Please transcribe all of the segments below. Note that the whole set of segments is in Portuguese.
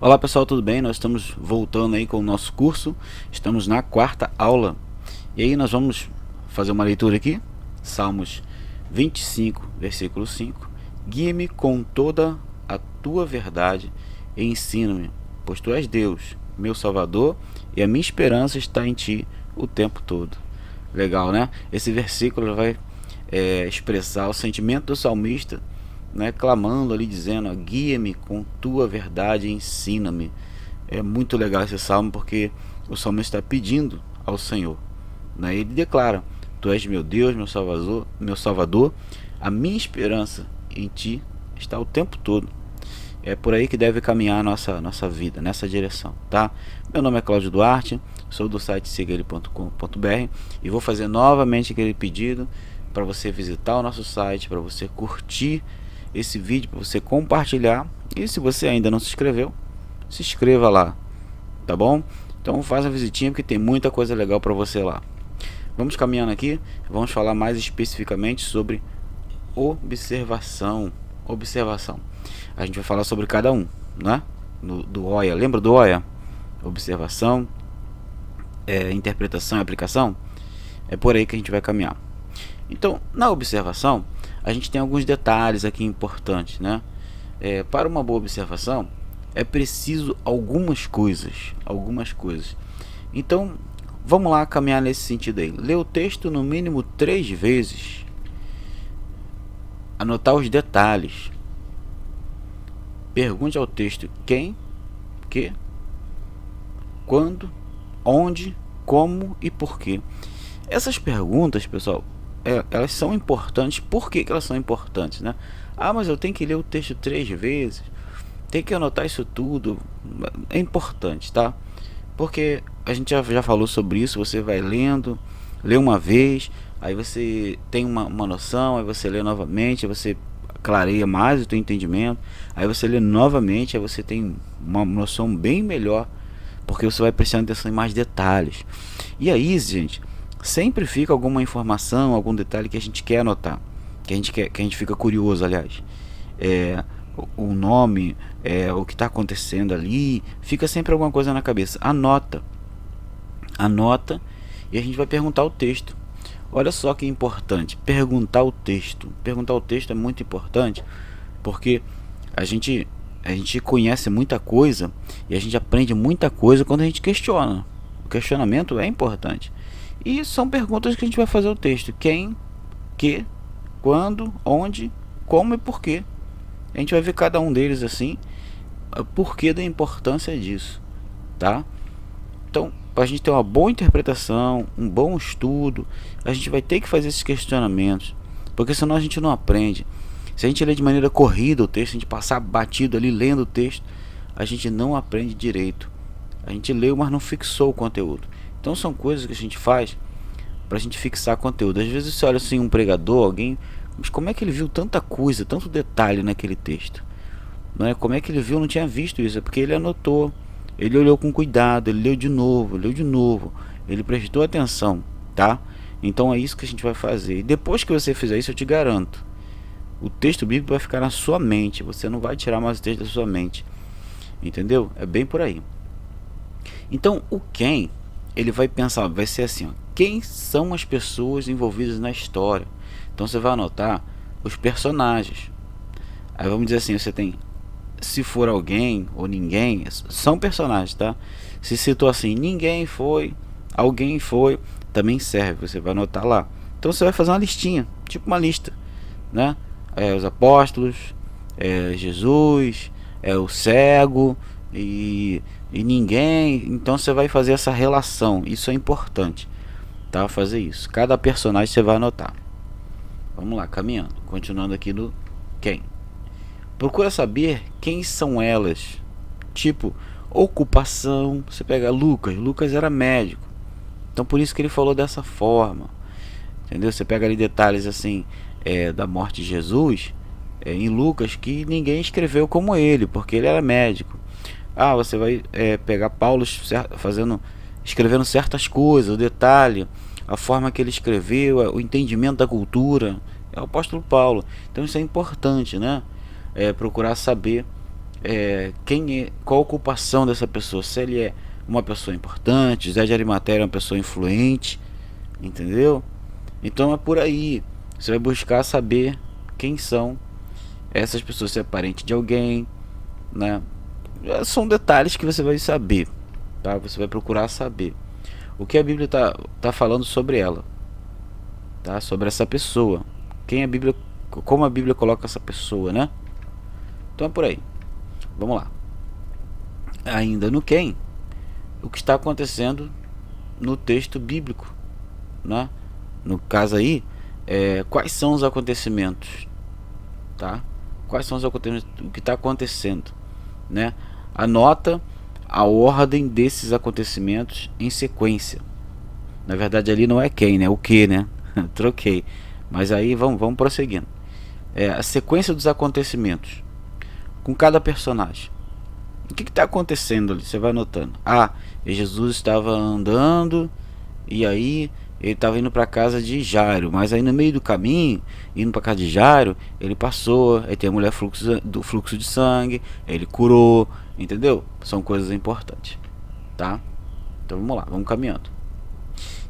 Olá pessoal, tudo bem? Nós estamos voltando aí com o nosso curso. Estamos na quarta aula. E aí nós vamos fazer uma leitura aqui. Salmos 25, versículo 5. Guia-me com toda a tua verdade e ensina-me, pois tu és Deus, meu Salvador, e a minha esperança está em ti o tempo todo. Legal, né? Esse versículo vai expressar o sentimento do salmista, né, clamando ali, dizendo: guia-me com tua verdade e ensina-me. É muito legal esse salmo, porque o salmista está pedindo ao Senhor, né? Ele declara: tu és meu Deus, meu Salvador, a minha esperança em ti está o tempo todo. É por aí que deve caminhar a nossa vida, nessa direção, tá? Meu nome é Cláudio Duarte, sou do site sigaele.com.br e vou fazer novamente aquele pedido para você visitar o nosso site, para você curtir esse vídeo, para você compartilhar, e se você ainda não se inscreveu, se inscreva lá, tá bom? Então faz uma visitinha, porque tem muita coisa legal para você lá. Vamos caminhando aqui, vamos falar mais especificamente sobre observação. A gente vai falar sobre cada um, né? Do OIA, lembra do OIA? Observação, interpretação e aplicação. É por aí que a gente vai caminhar. Então, na observação, a gente tem alguns detalhes aqui importantes, né? Para uma boa observação, é preciso algumas coisas. Então, vamos lá caminhar nesse sentido aí. Ler o texto no mínimo 3 vezes. Anotar os detalhes. Pergunte ao texto quem, que, quando, onde, como e porquê. Essas perguntas, pessoal, elas são importantes. Por que elas são importantes, né? Ah, mas eu tenho que ler o texto 3 vezes, tem que anotar isso tudo. É importante, tá? Porque a gente já falou sobre isso. Você vai lendo, lê uma vez, aí você tem uma noção, aí você lê novamente, aí você clareia mais o teu entendimento, aí você lê novamente, aí você tem uma noção bem melhor, porque você vai prestando atenção em mais detalhes. E aí, gente, sempre fica alguma informação, algum detalhe que a gente quer anotar, que a gente fica curioso, aliás. O nome, o que está acontecendo ali, fica sempre alguma coisa na cabeça. Anota, e a gente vai perguntar o texto. Olha só que importante, perguntar o texto. Perguntar o texto é muito importante, porque a gente conhece muita coisa e a gente aprende muita coisa quando a gente questiona. O questionamento é importante. E são perguntas que a gente vai fazer o texto: quem, que, quando, onde, como e porquê. A gente vai ver cada um deles assim, o porquê da importância disso, tá? Então, para a gente ter uma boa interpretação, um bom estudo, a gente vai ter que fazer esses questionamentos, porque senão a gente não aprende. Se a gente ler de maneira corrida o texto, a gente passar batido ali lendo o texto, a gente não aprende direito. A gente leu, mas não fixou o conteúdo. Então são coisas que a gente faz para a gente fixar conteúdo. Às vezes você olha assim um pregador, alguém, mas como é que ele viu tanta coisa, tanto detalhe naquele texto? Não é? Como é que ele viu? Não tinha visto isso. É porque ele anotou, ele olhou com cuidado, ele leu de novo, ele prestou atenção, tá? Então é isso que a gente vai fazer. E depois que você fizer isso, eu te garanto, o texto bíblico vai ficar na sua mente. Você não vai tirar mais o texto da sua mente, entendeu? É bem por aí. Então o quem, ele vai pensar, vai ser assim, ó: quem são as pessoas envolvidas na história? Então você vai anotar os personagens. Aí vamos dizer assim, você tem, se for alguém ou ninguém, são personagens, tá? Se citou assim, ninguém foi, alguém foi, também serve, você vai anotar lá. Então você vai fazer uma listinha, tipo uma lista, né? Os apóstolos, Jesus, o cego e ninguém. Então você vai fazer essa relação. Isso é importante, tá? Fazer isso. Cada personagem você vai anotar. Vamos lá, caminhando, continuando aqui no quem. Procura saber quem são elas. Tipo, ocupação. Você pega Lucas era médico, então por isso que ele falou dessa forma, entendeu? Você pega ali detalhes assim, da morte de Jesus, em Lucas, que ninguém escreveu como ele, porque ele era médico. Você vai pegar Paulo escrevendo certas coisas, o detalhe, a forma que ele escreveu, o entendimento da cultura, é o apóstolo Paulo. Então isso é importante, né? Procurar saber qual a ocupação dessa pessoa, se ele é uma pessoa importante, José de Arimateia é uma pessoa influente, entendeu? Então é por aí, você vai buscar saber quem são essas pessoas, se é parente de alguém, né? São detalhes que você vai saber, tá? Você vai procurar saber o que a Bíblia tá falando sobre ela, tá? Sobre essa pessoa, quem a Bíblia, como a Bíblia coloca essa pessoa, né? Então é por aí. Vamos lá. Ainda no quem, o que está acontecendo no texto bíblico, né? No caso aí, quais são os acontecimentos, tá? Quais são os acontecimentos, o que está acontecendo, né? Anota a ordem desses acontecimentos em sequência. Na verdade ali não é quem, né? O que, né? Troquei. Mas aí vamos prosseguindo. A sequência dos acontecimentos com cada personagem. O que está acontecendo ali? Você vai notando. Jesus estava andando e aí ele estava indo para casa de Jairo, mas aí no meio do caminho, indo para casa de Jairo, ele passou, aí tem a mulher do fluxo de sangue, ele curou, entendeu? São coisas importantes, tá? Então vamos lá, vamos caminhando.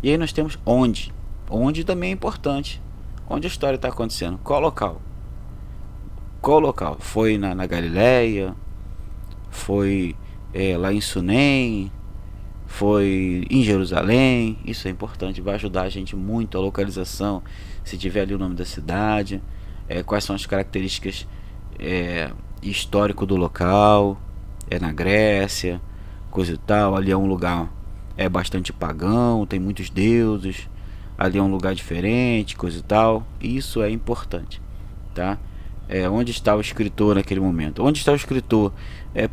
E aí nós temos onde. Onde também é importante. Onde a história está acontecendo? Qual local? Qual local? Foi na Galileia? Foi lá em Sunem? Foi em Jerusalém? Isso é importante, vai ajudar a gente muito a localização, se tiver ali o nome da cidade, quais são as características histórico do local, na Grécia, coisa e tal. Ali é um lugar bastante pagão, tem muitos deuses, ali é um lugar diferente, coisa e tal. Isso é importante, tá? Onde está o escritor naquele momento? Onde está o escritor?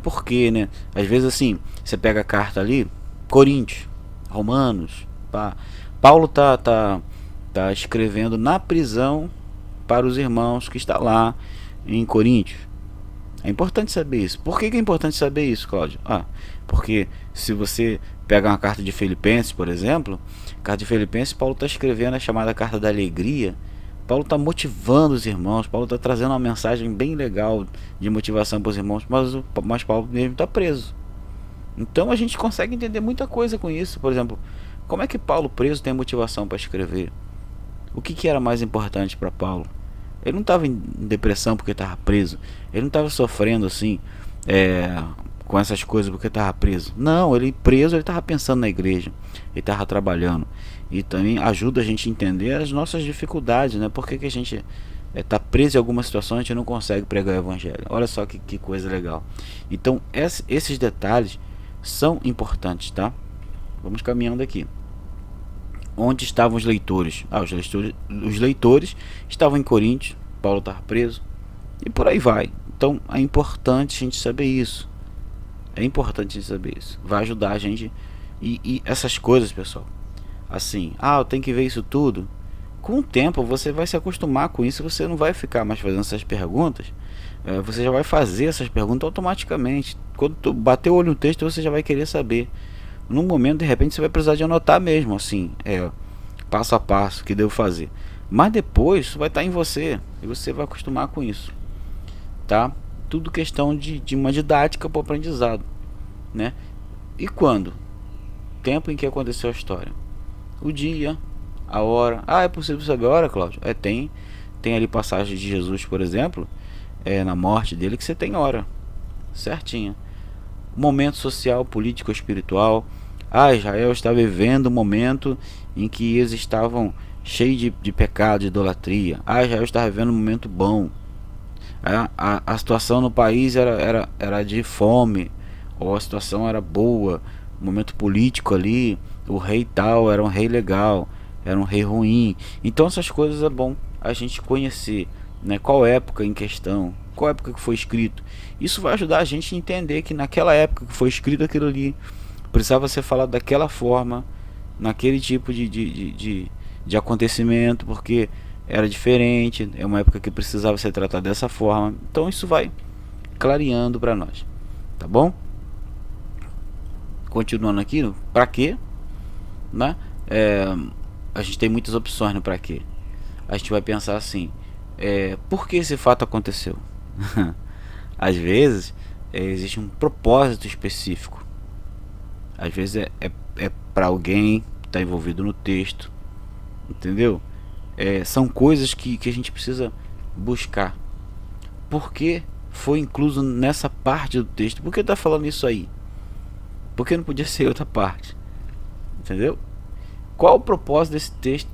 Porque, né? Às vezes assim, você pega a carta ali, Coríntios, Romanos, pá. Paulo tá escrevendo na prisão para os irmãos que está lá em Coríntios. É importante saber isso. Por que é importante saber isso, Cláudio? Porque se você pega uma carta de Filipenses, por exemplo, carta de Filipenses, Paulo está escrevendo a chamada carta da alegria. Paulo está motivando os irmãos, Paulo está trazendo uma mensagem bem legal de motivação para os irmãos, mas Paulo mesmo está preso. Então a gente consegue entender muita coisa com isso. Por exemplo, como é que Paulo preso tem motivação para escrever? O que era mais importante para Paulo? Ele não estava em depressão porque estava preso. Ele não estava sofrendo assim com essas coisas porque estava preso. Não, ele preso, ele estava pensando na igreja. Ele estava trabalhando. E também ajuda a gente a entender as nossas dificuldades, né? Por que a gente está preso em algumas situações, a gente não consegue pregar o evangelho. Olha só que coisa legal. Então esses detalhes são importantes, tá? Vamos caminhando aqui. Onde estavam os leitores? Os leitores estavam em Coríntios, Paulo estava preso, e por aí vai. Então é importante a gente saber isso. É importante a gente saber isso. Vai ajudar a gente. E essas coisas, pessoal, assim, eu tenho que ver isso tudo. Com o tempo você vai se acostumar com isso. Você não vai ficar mais fazendo essas perguntas. Você já vai fazer essas perguntas automaticamente. Quando tu bater o olho no texto, você já vai querer saber. No momento, de repente, você vai precisar de anotar mesmo, assim, passo a passo, o que devo fazer. Mas depois, isso vai estar em você, e você vai acostumar com isso, tá? Tudo questão de uma didática para o aprendizado, né? E quando? Tempo em que aconteceu a história. O dia, a hora. É possível saber a hora, Cláudio? Tem ali passagem de Jesus, por exemplo, na morte dele, que você tem hora certinha. Momento social, político, espiritual. Israel está vivendo um momento em que eles estavam cheios de pecado, de idolatria. Israel está vivendo um momento bom. A situação no país era de fome, ou a situação era boa. O momento político ali, o rei tal era um rei legal, era um rei ruim. Então essas coisas é bom a gente conhecer, né? Qual época em questão, qual época que foi escrito. Isso vai ajudar a gente a entender que naquela época que foi escrito aquilo ali, precisava ser falado daquela forma, naquele tipo de acontecimento, porque era diferente, é uma época que precisava ser tratada dessa forma. Então isso vai clareando para nós, tá bom? Continuando aqui, para quê, né? A gente tem muitas opções no para quê. A gente vai pensar assim, por que esse fato aconteceu? Às vezes existe um propósito específico. Às vezes é para alguém que está envolvido no texto, entendeu? São coisas que a gente precisa buscar. Por que foi incluso nessa parte do texto? Por que está falando isso aí? Por que não podia ser outra parte? Entendeu? Qual o propósito desse texto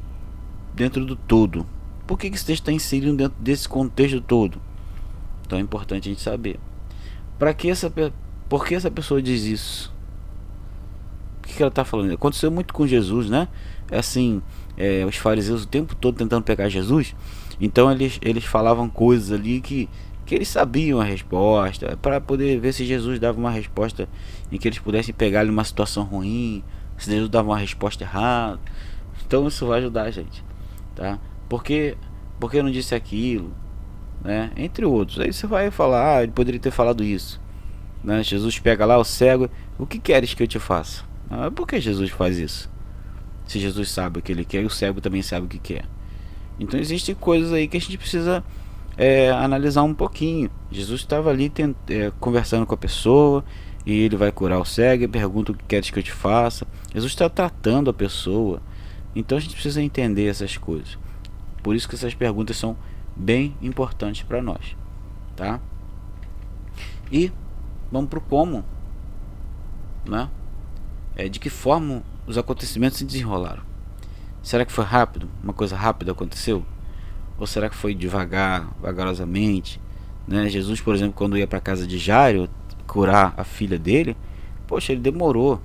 dentro do todo? Por que esse texto está inserido dentro desse contexto todo? Então é importante a gente saber. Por que essa pessoa diz isso? O que ela está falando? Aconteceu muito com Jesus, né? Os fariseus o tempo todo tentando pegar Jesus. Então eles falavam coisas ali que eles sabiam a resposta, para poder ver se Jesus dava uma resposta em que eles pudessem pegar ele numa situação ruim, se Jesus dava uma resposta errada. Então isso vai ajudar a gente, tá? Porque não disse aquilo, né? Entre outros. Aí você vai falar, ele poderia ter falado isso, né? Jesus pega lá o cego: o que queres que eu te faça? Por que Jesus faz isso? Se Jesus sabe o que ele quer, e o cego também sabe o que quer. Então existem coisas aí que a gente precisa analisar um pouquinho. Jesus estava ali conversando com a pessoa, e ele vai curar o cego e pergunta: o que queres que eu te faça? Jesus está tratando a pessoa. Então a gente precisa entender essas coisas. Por isso que essas perguntas são bem importantes para nós, tá? E vamos para o como, né? De que forma os acontecimentos se desenrolaram. Será que foi rápido? Uma coisa rápida aconteceu? Ou será que foi vagarosamente, né? Jesus, por exemplo, quando ia para a casa de Jairo curar a filha dele, poxa, ele demorou.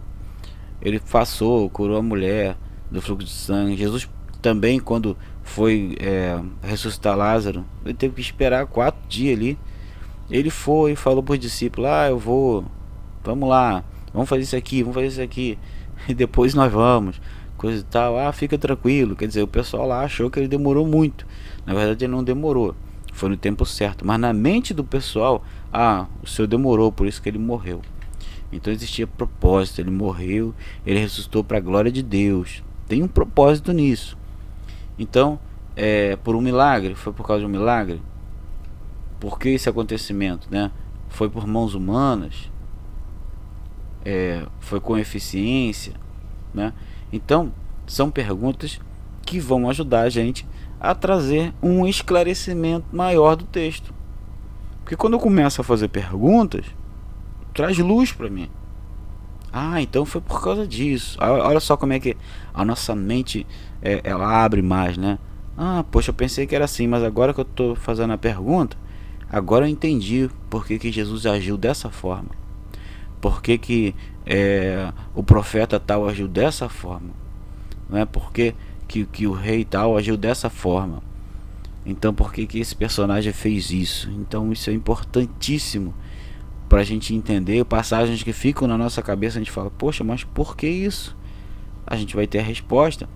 Ele passou, curou a mulher do fluxo de sangue. Jesus também, quando foi ressuscitar Lázaro, ele teve que esperar 4 dias ali. Ele foi e falou para os discípulos: vamos lá, vamos fazer isso aqui, e depois nós vamos, coisa e tal. Fica tranquilo. Quer dizer, o pessoal lá achou que ele demorou muito. Na verdade ele não demorou, foi no tempo certo. Mas na mente do pessoal, o Senhor demorou, por isso que ele morreu. Então existia propósito. Ele morreu, ele ressuscitou para a glória de Deus. Tem um propósito nisso. Então por um milagre, foi por causa de um milagre. Por que esse acontecimento, né? Foi por mãos humanas? Foi com eficiência, né? Então são perguntas que vão ajudar a gente a trazer um esclarecimento maior do texto. Porque quando eu começo a fazer perguntas, traz luz para mim. Então foi por causa disso. Olha só como é que a nossa mente ela abre mais, né? Poxa, eu pensei que era assim, mas agora que eu estou fazendo a pergunta, agora eu entendi por que Jesus agiu dessa forma. Por que o profeta tal agiu dessa forma, não é? Por que o rei tal agiu dessa forma. Então por que esse personagem fez isso? Então isso é importantíssimo para a gente entender. Passagens que ficam na nossa cabeça, a gente fala: poxa, mas por que isso? A gente vai ter a resposta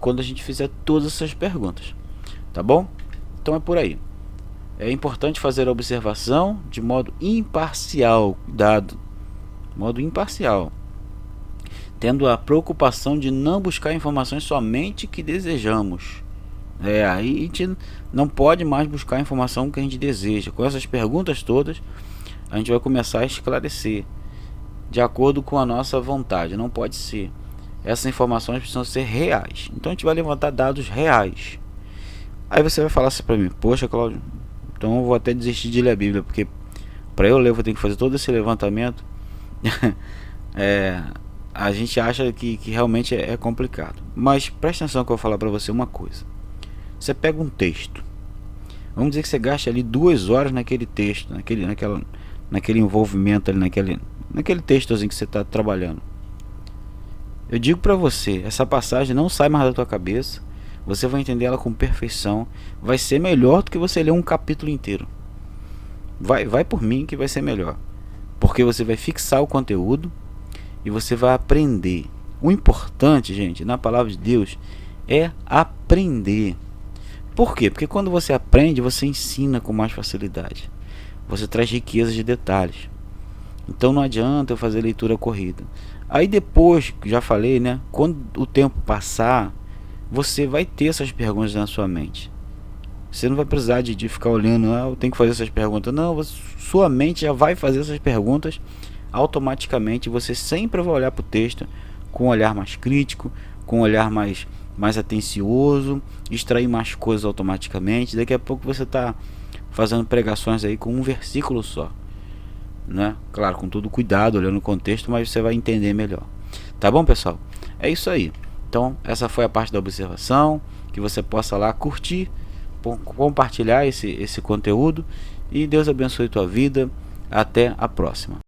quando a gente fizer todas essas perguntas, tá bom? Então é por aí. É importante fazer a observação de modo imparcial, modo imparcial, tendo a preocupação de não buscar informações somente que desejamos. Aí a gente não pode mais buscar a informação que a gente deseja. Com essas perguntas todas, a gente vai começar a esclarecer de acordo com a nossa vontade. Não pode ser. Essas informações precisam ser reais. Então a gente vai levantar dados reais. Aí você vai falar assim para mim: poxa, Cláudio, então eu vou até desistir de ler a Bíblia, porque para eu ler eu vou ter que fazer todo esse levantamento. A gente acha que realmente é complicado. Mas presta atenção que eu vou falar para você uma coisa. Você pega um texto, vamos dizer que você gasta ali 2 horas naquele texto, naquele envolvimento ali, naquele textozinho que você está trabalhando. Eu digo para você, essa passagem não sai mais da tua cabeça. Você vai entender ela com perfeição. Vai ser melhor do que você ler um capítulo inteiro. Vai por mim que vai ser melhor, porque você vai fixar o conteúdo e você vai aprender. O importante, gente, na palavra de Deus é aprender. Por quê? Porque quando você aprende, você ensina com mais facilidade. Você traz riqueza de detalhes. Então não adianta eu fazer leitura corrida. Aí depois, já falei, né? Quando o tempo passar, você vai ter essas perguntas na sua mente. Você não vai precisar de ficar olhando, eu tenho que fazer essas perguntas. Não, sua mente já vai fazer essas perguntas automaticamente. Você sempre vai olhar para o texto com um olhar mais crítico, com um olhar mais atencioso, extrair mais coisas automaticamente. Daqui a pouco você está fazendo pregações aí com um versículo só, né? Claro, com todo cuidado, olhando o contexto, mas você vai entender melhor. Tá bom, pessoal? É isso aí. Então, essa foi a parte da observação. Que você possa lá curtir, compartilhar esse conteúdo. E Deus abençoe tua vida. Até a próxima.